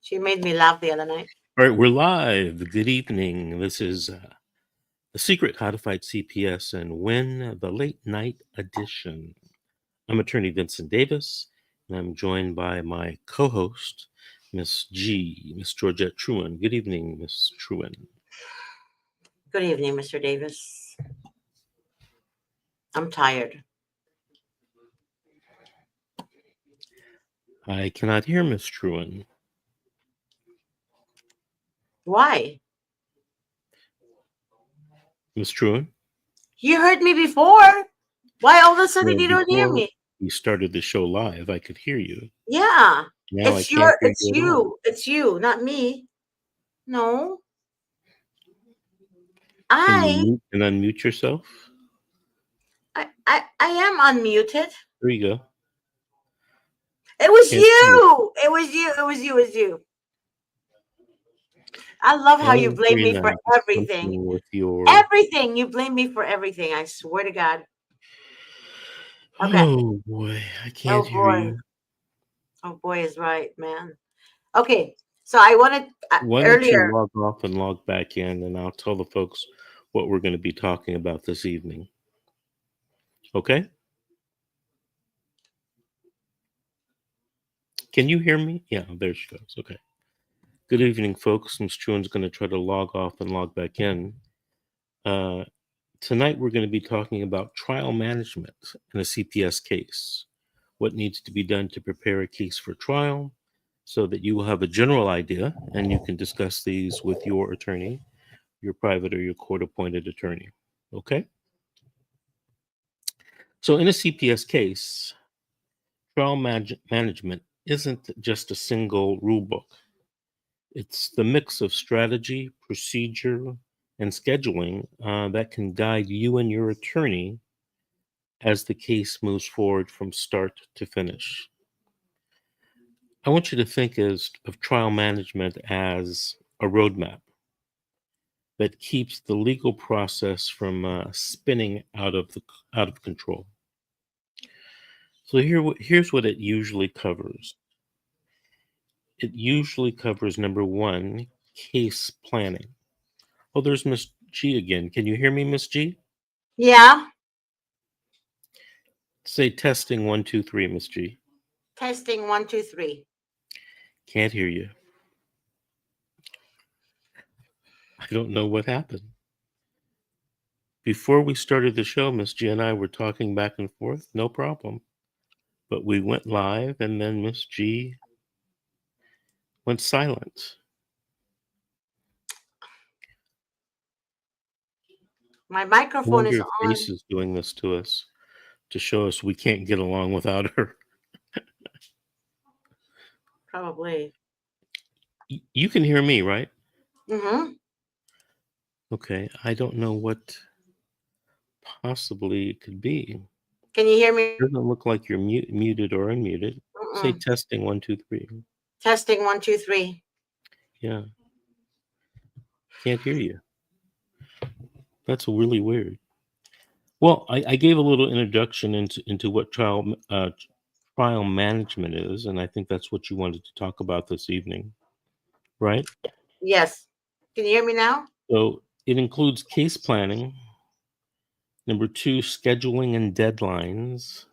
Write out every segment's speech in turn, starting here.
She made me laugh the other night. All right, we're live. Good evening. This is The Secret How to Fight CPS and Win the Late Night Edition. I'm attorney Vincent Davis, and I'm joined by my co-host, Miss Georgette Truan. Good evening, Miss Truan. Good evening, Mr. Davis. I'm tired. I cannot hear Miss Truan. Why? Miss Truan? You heard me before. Why all of a sudden Well, you don't hear before me? we started the show live, I could hear you. Yeah. Now I can't hear you at all. It's you, not me. No. Can you I mute and unmute yourself? am unmuted. There you go. It was Can't hear you. you. It was you. I love how you Oh, blame very me for nice. everything. Something with your... Everything. You blame me for everything. I swear to God. Okay. Oh boy, I can't Oh hear boy. you. Oh boy is right, man. Okay. So I wanted Why don't you earlier. log off and log back in, and I'll tell the folks what we're going to be talking about this evening. Okay? Can you hear me? Yeah, there she goes. Okay. Good evening, folks. Ms. Truan's going to try to log off and log back in. Tonight, we're going to be talking about trial management in a CPS case. What needs to be done to prepare a case for trial so that you will have a general idea and you can discuss these with your attorney, your private or your court-appointed attorney. Okay? So in a CPS case, trial management isn't just a single rule book. It's the mix of strategy, procedure, and scheduling that can guide you and your attorney as the case moves forward from start to finish. I want you to think of trial management as a roadmap that keeps the legal process from spinning out of control. So here's what it usually covers. It usually covers number one, case planning. Oh, there's Miss G again. Can you hear me, Miss G? Yeah. Say testing 1, 2, 3, Miss G. Testing 1, 2, 3. Can't hear you. I don't know what happened. Before we started the show, Miss G and I were talking back and forth, no problem. But we went live and then Miss G went silent. My I microphone wonder is if on. Grace is doing this to us to show us we can't get along without her. Probably. You can hear me, right? Mm-hmm. Okay, I don't know what possibly it could be. Can you hear me? It doesn't look like you're muted or unmuted. Say testing 1, 2, 3. Testing 1, 2, 3. Yeah. Can't hear you. That's really weird. Well, I gave a little introduction into what trial management is, and I think that's what you wanted to talk about this evening, right? Yes. Can you hear me now? So it includes case planning. Number 2, scheduling and deadlines.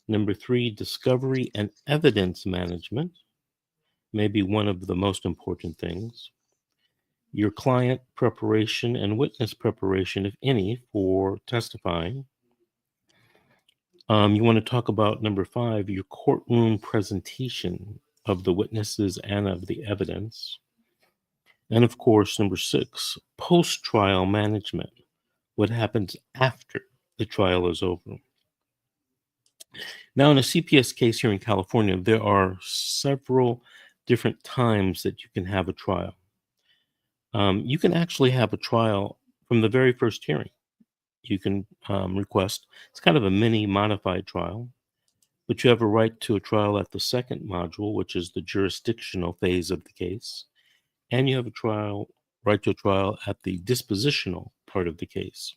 Number 3, discovery and evidence management. Maybe one of the most important things. Your client preparation and witness preparation, if any, for testifying. You want to talk about number 5, your courtroom presentation of the witnesses and of the evidence. And of course, number 6, post-trial management. What happens after the trial is over? Now, in a CPS case here in California, there are several different times that you can have a trial. You can actually have a trial from the very first hearing. You can request, it's kind of a mini modified trial, but you have a right to a trial at the second module, which is the jurisdictional phase of the case. And you have a right to a trial at the dispositional part of the case.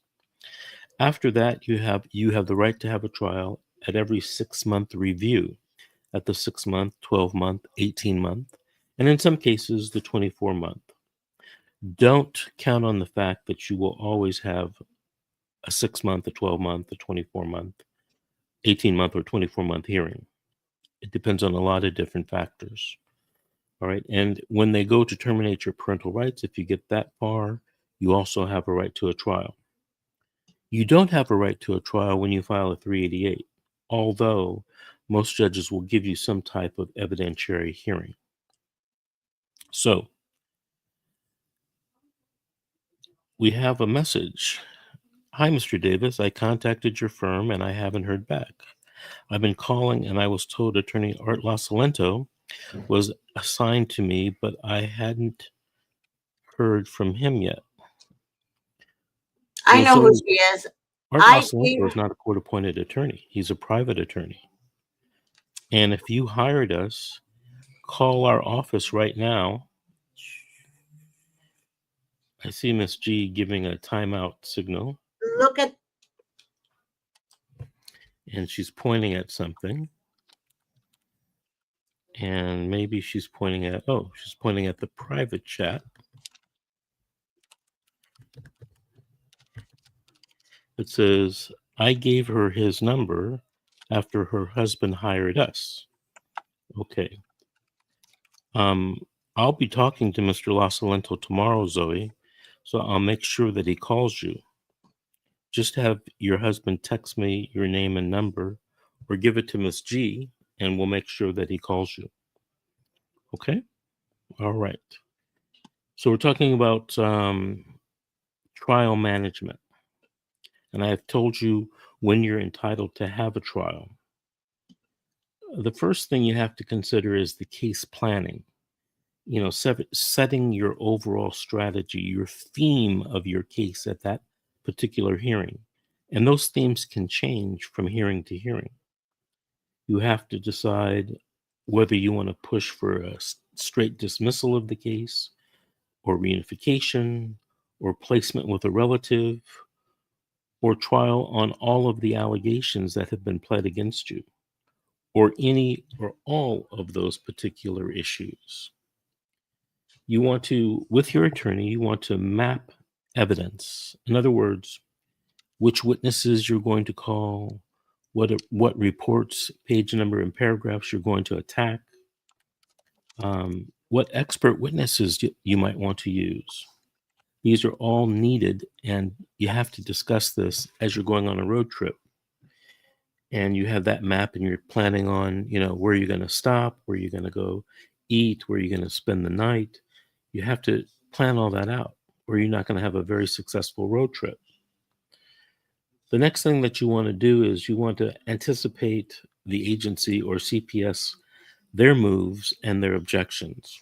After that, you have the right to have a trial at every 6-month review, at the 6-month, 12-month, 18-month, and in some cases, the 24-month. Don't count on the fact that you will always have a 6-month, a 12-month, a 24-month, 18-month, or 24-month hearing. It depends on a lot of different factors. All right. And when they go to terminate your parental rights, if you get that far, you also have a right to a trial. You don't have a right to a trial when you file a 388, although most judges will give you some type of evidentiary hearing. So we have a message. Hi, Mr. Davis. I contacted your firm and I haven't heard back. I've been calling and I was told attorney Art Lasalento was assigned to me, but I hadn't heard from him yet. I Well, know who Zoe, she is. Art I gave Lasalento is not a court-appointed attorney. He's a private attorney. And if you hired us, call our office right now. I see Miss G giving a timeout signal, look at and she's pointing at something. And maybe she's pointing at, she's pointing at the private chat. It says, I gave her his number after her husband hired us. Okay. I'll be talking to Mr. Lasalento tomorrow, Zoe, so I'll make sure that he calls you. Just have your husband text me your name and number, or give it to Miss G, and we'll make sure that he calls you. Okay? All right. So we're talking about trial management. And I have told you when you're entitled to have a trial. The first thing you have to consider is the case planning. Setting your overall strategy, your theme of your case at that particular hearing. And those themes can change from hearing to hearing. You have to decide whether you want to push for a straight dismissal of the case, or reunification, or placement with a relative, or trial on all of the allegations that have been pled against you, or any or all of those particular issues. You want to, with your attorney, you want to map evidence. In other words, which witnesses you're going to call, what reports, page number, and paragraphs you're going to attack, what expert witnesses you might want to use. These are all needed, and you have to discuss this as you're going on a road trip. And you have that map, and you're planning on, where you're going to stop, where you're going to go eat, where you're going to spend the night. You have to plan all that out, or you're not going to have a very successful road trip. The next thing that you want to do is you want to anticipate the agency or CPS, their moves and their objections.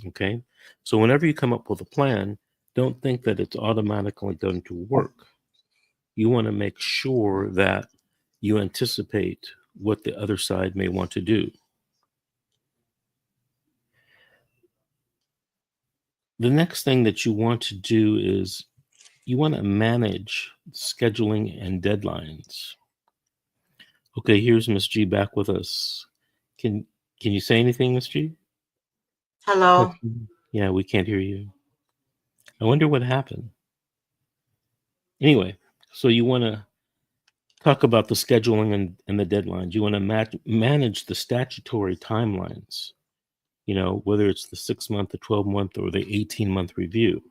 Okay? So whenever you come up with a plan, don't think that it's automatically going to work. You want to make sure that you anticipate what the other side may want to do. The next thing that you want to do is you want to manage scheduling and deadlines. Okay, here's Miss G back with us. Can you say anything, Miss G? hello. Yeah, we can't hear you. I wonder what happened. Anyway, so you want to talk about the scheduling and the deadlines. You want to manage the statutory timelines, whether it's the 6-month, the 12-month, or the 18-month review.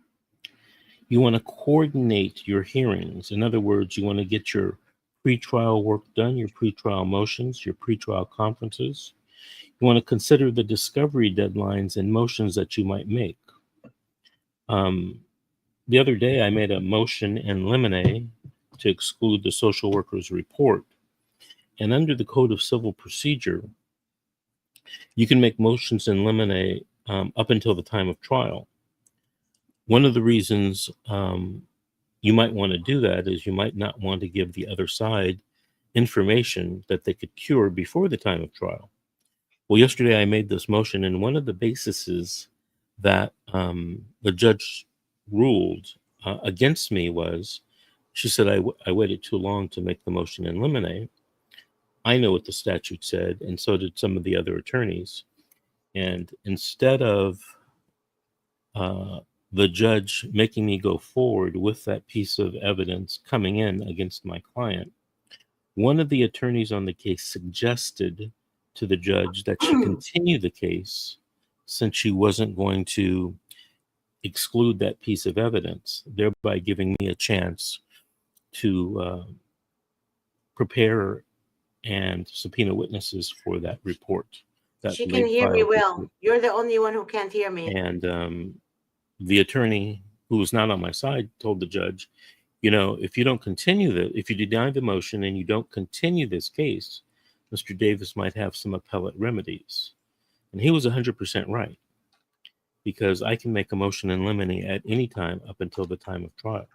You want to coordinate your hearings. In other words, you want to get your pretrial work done, your pretrial motions, your pretrial conferences. You want to consider the discovery deadlines and motions that you might make. The other day, I made a motion in limine to exclude the social worker's report. And under the Code of Civil Procedure, you can make motions in limine up until the time of trial. One of the reasons you might want to do that is you might not want to give the other side information that they could cure before the time of trial. Well, yesterday I made this motion, and one of the bases that the judge ruled against me was, she said I waited too long to make the motion in limine. I know what the statute said, and so did some of the other attorneys. And instead of the judge making me go forward with that piece of evidence coming in against my client, one of the attorneys on the case suggested to the judge that she continue the case since she wasn't going to exclude that piece of evidence, thereby giving me a chance to prepare and subpoena witnesses for that report, that She can late hear me filed well. report. You're the only one who can't hear me. And the attorney who was not on my side told the judge, if you don't continue if you deny the motion and you don't continue this case, Mr. Davis might have some appellate remedies. And he was 100% right, because I can make a motion in limine at any time up until the time of trial.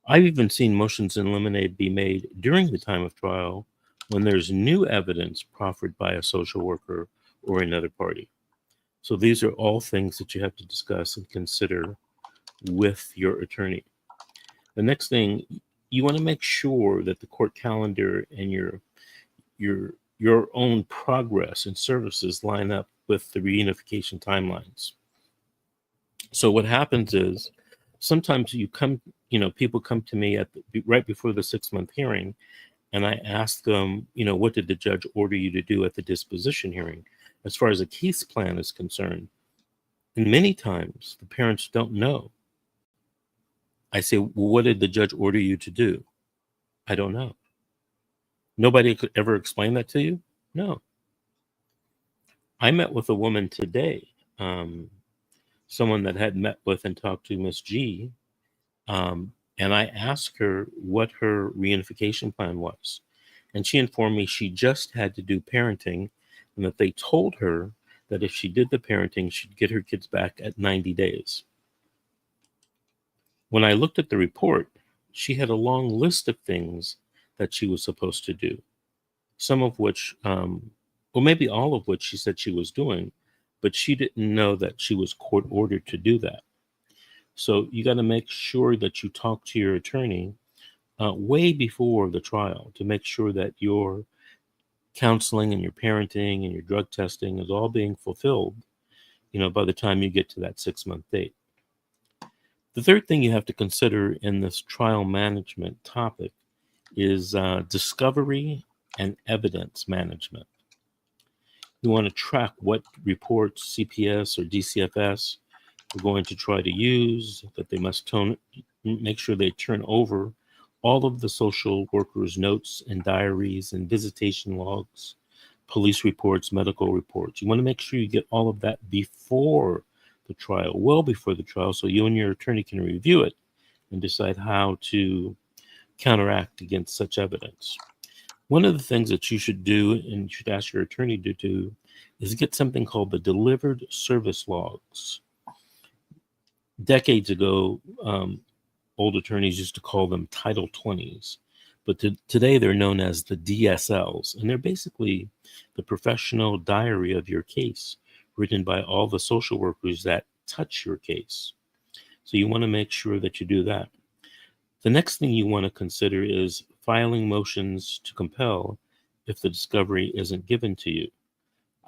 I've even seen motions in limine be made during the time of trial when there's new evidence proffered by a social worker or another party. So these are all things that you have to discuss and consider with your attorney. The next thing, you want to make sure that the court calendar and your own progress and services line up with the reunification timelines. So what happens is sometimes people come to me right before the 6-month hearing, and I ask them, what did the judge order you to do at the disposition hearing as far as a case plan is concerned? And many times the parents don't know. I say, well, what did the judge order you to do? I don't know. Nobody could ever explain that to you? No. I met with a woman today, someone that had met with and talked to Miss G, and I asked her what her reunification plan was. And she informed me she just had to do parenting, and that they told her that if she did the parenting, she'd get her kids back at 90 days. When I looked at the report, she had a long list of things that she was supposed to do, some of which, or maybe all of which she said she was doing, but she didn't know that she was court ordered to do that. So you got to make sure that you talk to your attorney way before the trial to make sure that your counseling and your parenting and your drug testing is all being fulfilled, by the time you get to that 6-month date. The third thing you have to consider in this trial management topic is discovery and evidence management. You want to track what reports CPS or DCFS are going to try to use, that they must make sure they turn over all of the social workers' notes and diaries and visitation logs, police reports, medical reports. You want to make sure you get all of that before the trial, well before the trial, so you and your attorney can review it and decide how to counteract against such evidence. One of the things that you should do, and you should ask your attorney to do, is get something called the delivered service logs. Decades ago, old attorneys used to call them Title 20s, but today they're known as the DSLs, and they're basically the professional diary of your case, written by all the social workers that touch your case. So you want to make sure that you do that. The next thing you want to consider is filing motions to compel if the discovery isn't given to you.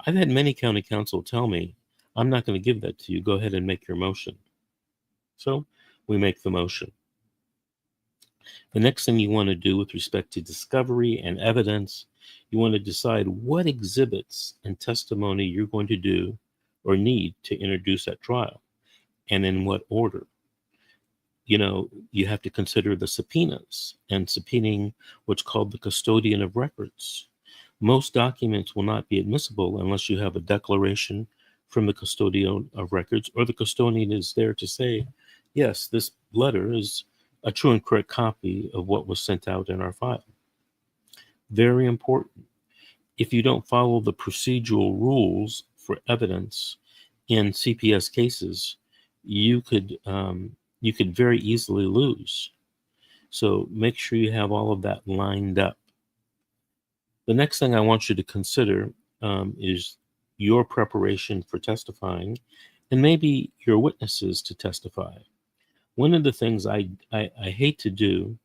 I've had many county counsel tell me, I'm not going to give that to you. Go ahead and make your motion. So we make the motion. The next thing you want to do with respect to discovery and evidence, you want to decide what exhibits and testimony you're going to do or need to introduce at trial, and in what order. You have to consider the subpoenas and subpoenaing what's called the custodian of records. Most documents will not be admissible unless you have a declaration from the custodian of records, or the custodian is there to say, yes, this letter is a true and correct copy of what was sent out in our file. Very important. If you don't follow the procedural rules for evidence in CPS cases, you could very easily lose. So make sure you have all of that lined up. The next thing I want you to consider is your preparation for testifying, and maybe your witnesses to testify. One of the things I hate to do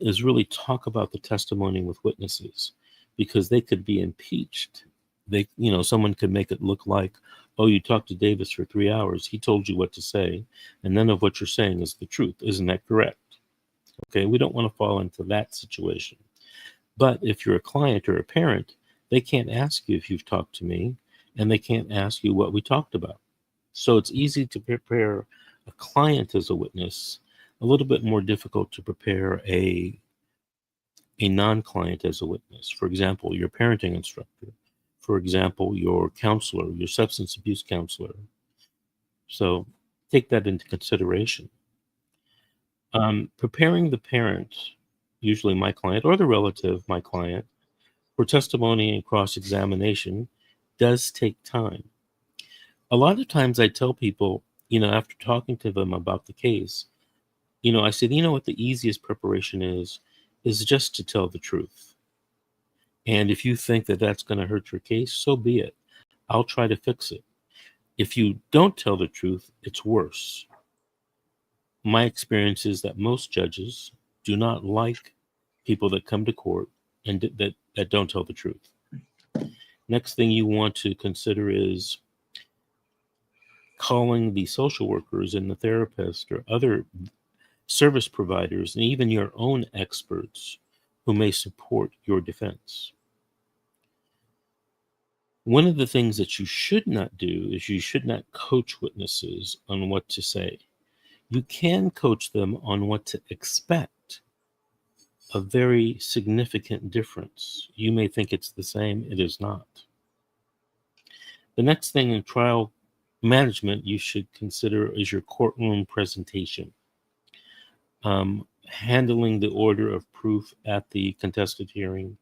is really talk about the testimony with witnesses, because they could be impeached someone could make it look like, oh, you talked to Davis for 3 hours. He told you what to say, and none of what you're saying is the truth. Isn't that correct? Okay, we don't want to fall into that situation. But if you're a client or a parent, they can't ask you if you've talked to me, and they can't ask you what we talked about. So it's easy to prepare a client as a witness, a little bit more difficult to prepare a non-client as a witness. For example, your parenting instructor. For example, your counselor, your substance abuse counselor. So take that into consideration. Preparing the parent, usually my client, or the relative, my client, for testimony and cross-examination does take time. A lot of times I tell people, after talking to them about the case, I said, what the easiest preparation is just to tell the truth. And if you think that that's going to hurt your case, so be it. I'll try to fix it. If you don't tell the truth, it's worse. My experience is that most judges do not like people that come to court and that don't tell the truth. Next thing you want to consider is calling the social workers and the therapist or other service providers and even your own experts who may support your defense. One of the things that you should not do is you should not coach witnesses on what to say. You can coach them on what to expect. A very significant difference. You may think it's the same, it is not. The next thing in trial management you should consider is your courtroom presentation. Handling the order of proof at the contested hearing,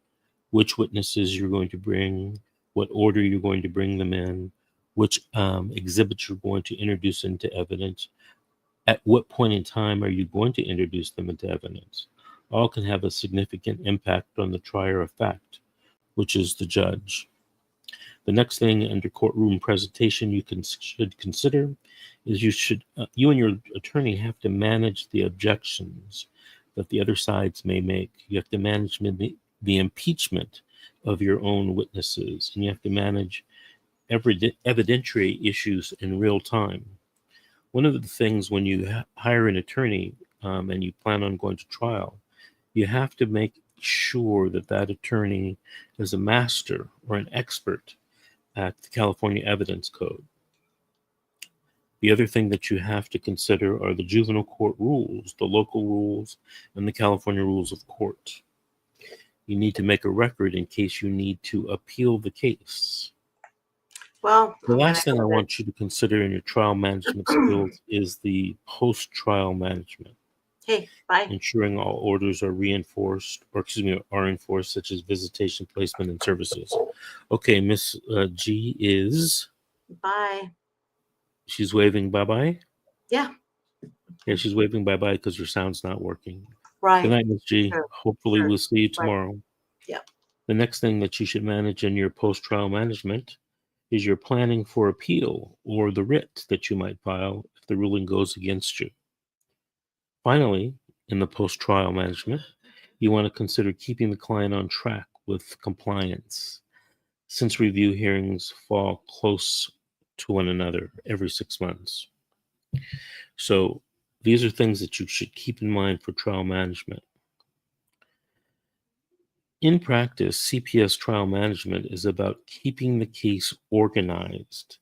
which witnesses you're going to bring, what order you're going to bring them in, which exhibits you're going to introduce into evidence, at what point in time are you going to introduce them into evidence. All can have a significant impact on the trier of fact, which is the judge. The next thing under courtroom presentation you should consider is you and your attorney have to manage the objections that the other sides may make. You have to manage the impeachment of your own witnesses, and you have to manage evidentiary issues in real time. One of the things when you hire an attorney and you plan on going to trial, you have to make sure that attorney is a master or an expert at the California Evidence Code. The other thing that you have to consider are the juvenile court rules, the local rules, and the California rules of court. You need to make a record in case you need to appeal the case. Well, the last thing I want you to consider in your trial management skills is the post-trial management. Hey, bye. Ensuring all orders are are enforced, such as visitation, placement, and services. Okay, Miss G is... Bye. She's waving bye-bye? Yeah. Yeah, she's waving bye-bye because her sound's not working. Right. Good night, Miss G. Sure. Hopefully we'll see you tomorrow. Right. Yeah. The next thing that you should manage in your post-trial management is your planning for appeal or the writ that you might file if the ruling goes against you. Finally, in the post-trial management, you want to consider keeping the client on track with compliance, since review hearings fall close to one another every 6 months. So these are things that you should keep in mind for trial management. In practice, CPS trial management is about keeping the case organized,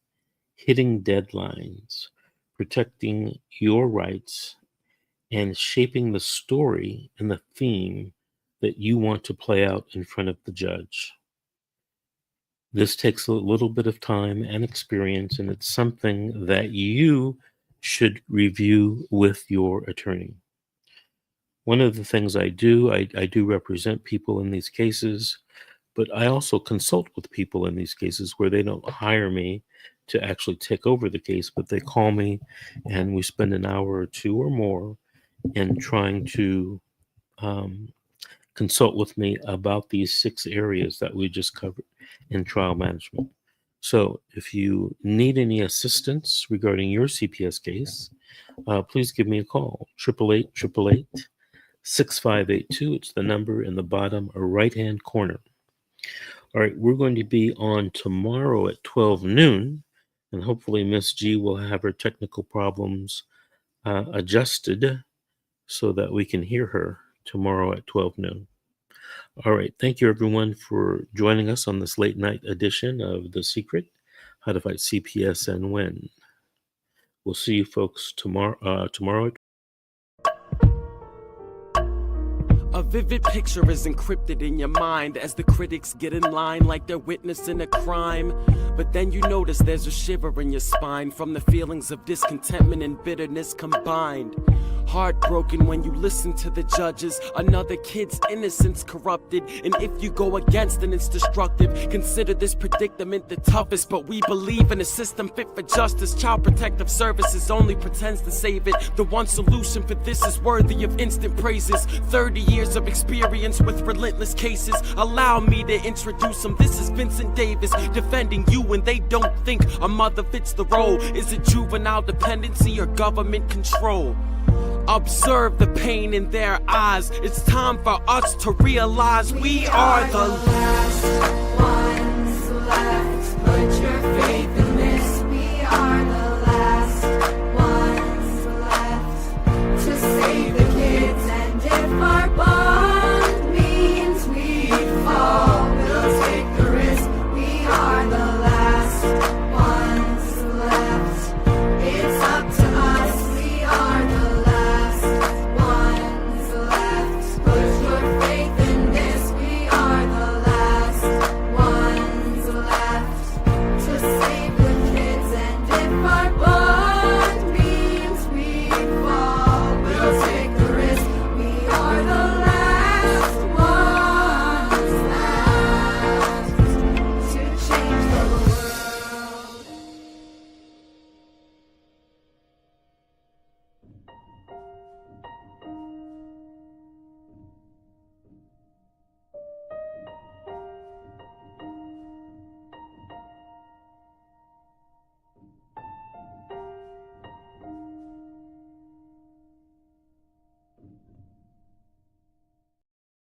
hitting deadlines, protecting your rights, and shaping the story and the theme that you want to play out in front of the judge. This takes a little bit of time and experience, and it's something that you should review with your attorney. One of the things I do represent people in these cases, but I also consult with people in these cases where they don't hire me to actually take over the case, but they call me and we spend an hour or two or more in trying to consult with me about these 6 areas that we just covered in trial management. So if you need any assistance regarding your CPS case, please give me a call, 888-888-6582. It's the number in the bottom right-hand corner. All right, we're going to be on tomorrow at 12 noon, and hopefully Miss G will have her technical problems adjusted so that we can hear her tomorrow at 12 noon. All right, thank you everyone for joining us on this late night edition of The Secret, How to Fight CPS and Win. We'll see you folks tomorrow. A vivid picture is encrypted in your mind as the critics get in line like they're witnessing a crime. But then you notice there's a shiver in your spine from the feelings of discontentment and bitterness combined. Heartbroken when you listen to the judges, another kid's innocence corrupted, and if you go against then it's destructive. Consider this predicament the toughest, but we believe in a system fit for justice. Child Protective Services only pretends to save it. The one solution for this is worthy of instant praises. 30 years of experience with relentless cases. Allow me to introduce them. This is Vincent Davis, defending you when they don't think a mother fits the role. Is it juvenile dependency or government control? Observe the pain in their eyes. It's time for us to realize we are the last ones left. Put your